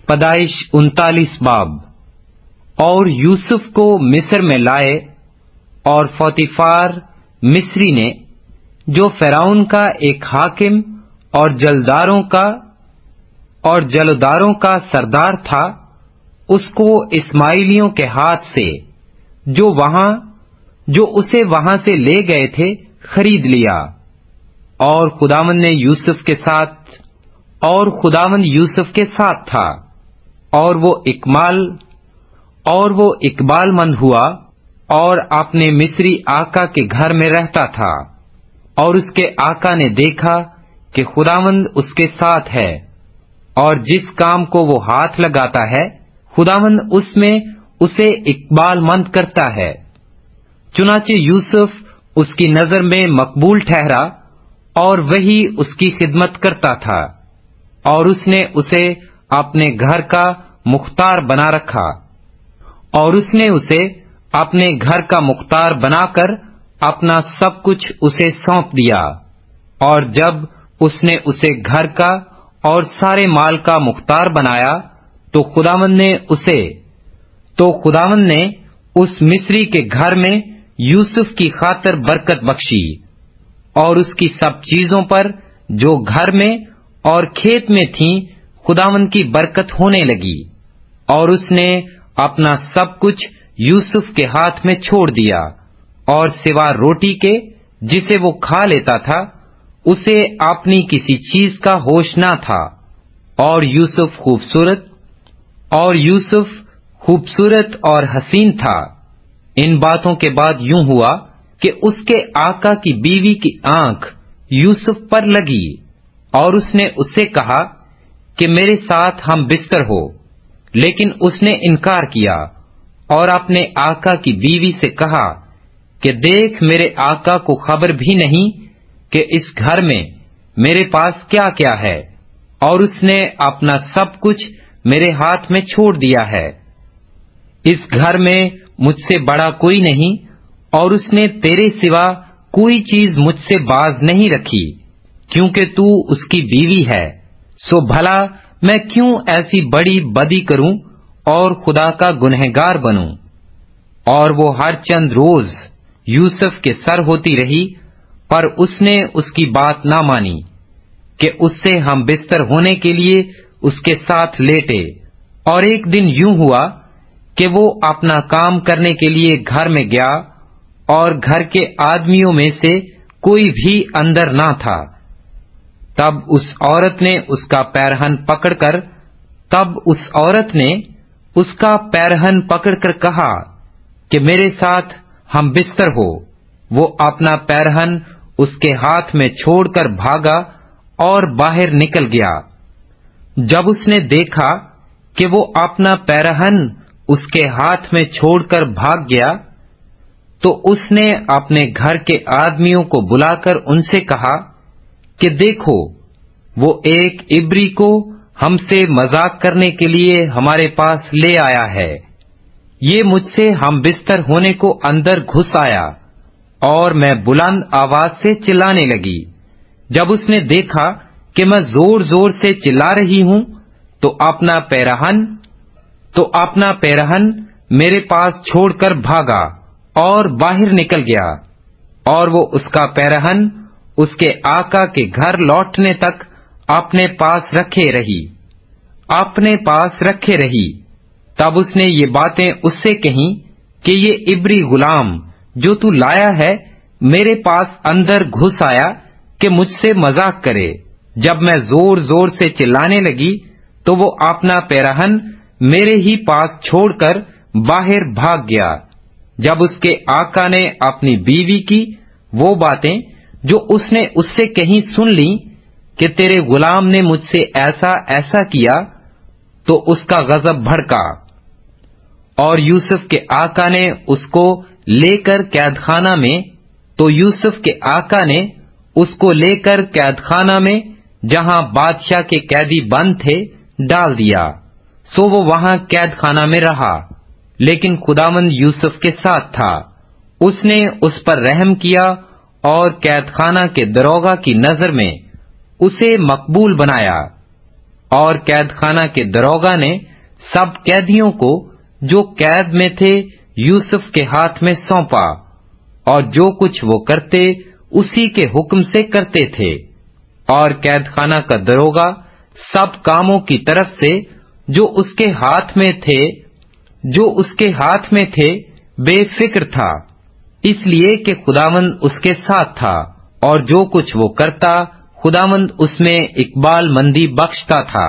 پیدائش 39 باب۔ اور یوسف کو مصر میں لائے، اور پوتیفار مصری نے، جو فرعون کا ایک حاکم اور جلداروں کا سردار تھا، اس کو اسماعیلیوں کے ہاتھ سے جو اسے وہاں سے لے گئے تھے خرید لیا۔ اور خداوند یوسف کے ساتھ تھا، اور وہ اقبال مند ہوا، اور اپنے مصری آقا کے گھر میں رہتا تھا۔ اور اس کے آقا نے دیکھا کہ خداوند اس کے ساتھ ہے، اور جس کام کو وہ ہاتھ لگاتا ہے خداوند اس میں اسے اقبال مند کرتا ہے۔ چنانچہ یوسف اس کی نظر میں مقبول ٹھہرا، اور وہی اس کی خدمت کرتا تھا، اور اس نے اسے اپنے گھر کا مختار بنا رکھا۔ اور اس نے اسے اپنے گھر کا مختار بنا کر اپنا سب کچھ اسے سونپ دیا۔ اور جب اس نے اسے گھر کا اور سارے مال کا مختار بنایا تو خداوند نے اس مصری کے گھر میں یوسف کی خاطر برکت بخشی، اور اس کی سب چیزوں پر جو گھر میں اور کھیت میں تھیں خداوند کی برکت ہونے لگی۔ اور اس نے اپنا سب کچھ یوسف کے ہاتھ میں چھوڑ دیا، اور سوا روٹی کے جسے وہ کھا لیتا تھا اسے اپنی کسی چیز کا ہوش نہ تھا۔ اور یوسف خوبصورت اور حسین تھا۔ ان باتوں کے بعد یوں ہوا کہ اس کے آقا کی بیوی کی آنکھ یوسف پر لگی، اور اس نے اس سے کہا کہ میرے ساتھ ہم بستر ہو، لیکن اس نے انکار کیا، اور اپنے آقا کی بیوی سے کہا کہ دیکھ، میرے آقا کو خبر بھی نہیں کہ اس گھر میں میرے پاس کیا کیا ہے، اور اس نے اپنا سب کچھ میرے ہاتھ میں چھوڑ دیا ہے۔ اس گھر میں مجھ سے بڑا کوئی نہیں، اور اس نے تیرے سوا کوئی چیز مجھ سے باز نہیں رکھی، کیونکہ تو اس کی بیوی ہے۔ سو بھلا میں کیوں ایسی بڑی بدی کروں اور خدا کا گنہگار بنوں؟ اور وہ ہر چند روز یوسف کے سر ہوتی رہی، پر اس نے اس کی بات نہ مانی کہ اس سے ہم بستر ہونے کے لیے اس کے ساتھ لیٹے۔ اور ایک دن یوں ہوا کہ وہ اپنا کام کرنے کے لیے گھر میں گیا، اور گھر کے آدمیوں میں سے کوئی بھی اندر نہ تھا۔ تب اس عورت نے اس کا پیرہن پکڑ کر کہا کہ میرے ساتھ ہم بستر ہو۔ وہ اپنا پیرہن اس کے ہاتھ میں چھوڑ کر بھاگا اور باہر نکل گیا۔ جب اس نے دیکھا کہ وہ اپنا پیرہن اس کے ہاتھ میں چھوڑ کر بھاگ گیا، تو اس نے اپنے گھر کے آدمیوں کو بلا کر ان سے کہا کہ دیکھو، وہ ایک عبری کو ہم سے مذاق کرنے کے لیے ہمارے پاس لے آیا ہے۔ یہ مجھ سے ہم بستر ہونے کو اندر گھس آیا، اور میں بلند آواز سے چلانے لگی۔ جب اس نے دیکھا کہ میں زور زور سے چلا رہی ہوں تو اپنا پیرہن میرے پاس چھوڑ کر بھاگا اور باہر نکل گیا، اور وہ اس کا پیرہن اس کے آقا کے گھر لوٹنے تک اپنے پاس رکھے رہی۔ تب اس نے یہ باتیں اس سے کہیں کہ یہ عبری غلام جو تو لایا ہے میرے پاس اندر گھس آیا کہ مجھ سے مذاق کرے۔ جب میں زور زور سے چلانے لگی تو وہ اپنا پیرہن میرے ہی پاس چھوڑ کر باہر بھاگ گیا۔ جب اس کے آقا نے اپنی بیوی کی وہ باتیں جو اس نے اس سے کہیں سن لی کہ تیرے غلام نے مجھ سے ایسا ایسا کیا، تو اس کا غضب بھڑکا، اور یوسف کے آقا نے اس کو لے کر قید خانہ میں جہاں بادشاہ کے قیدی بند تھے ڈال دیا۔ سو وہ وہاں قید خانہ میں رہا، لیکن خداوند یوسف کے ساتھ تھا۔ اس نے اس پر رحم کیا، اور قید خانہ کے داروغہ کی نظر میں اسے مقبول بنایا۔ اور قید خانہ کے دروگا نے سب قیدیوں کو جو قید میں تھے یوسف کے ہاتھ میں سونپا، اور جو کچھ وہ کرتے اسی کے حکم سے کرتے تھے۔ اور قید خانہ کا دروگا سب کاموں کی طرف سے جو اس کے ہاتھ میں تھے بے فکر تھا، اس لیے کہ خداوند اس کے ساتھ تھا، اور جو کچھ وہ کرتا خداوند اس میں اقبال مندی بخشتا تھا۔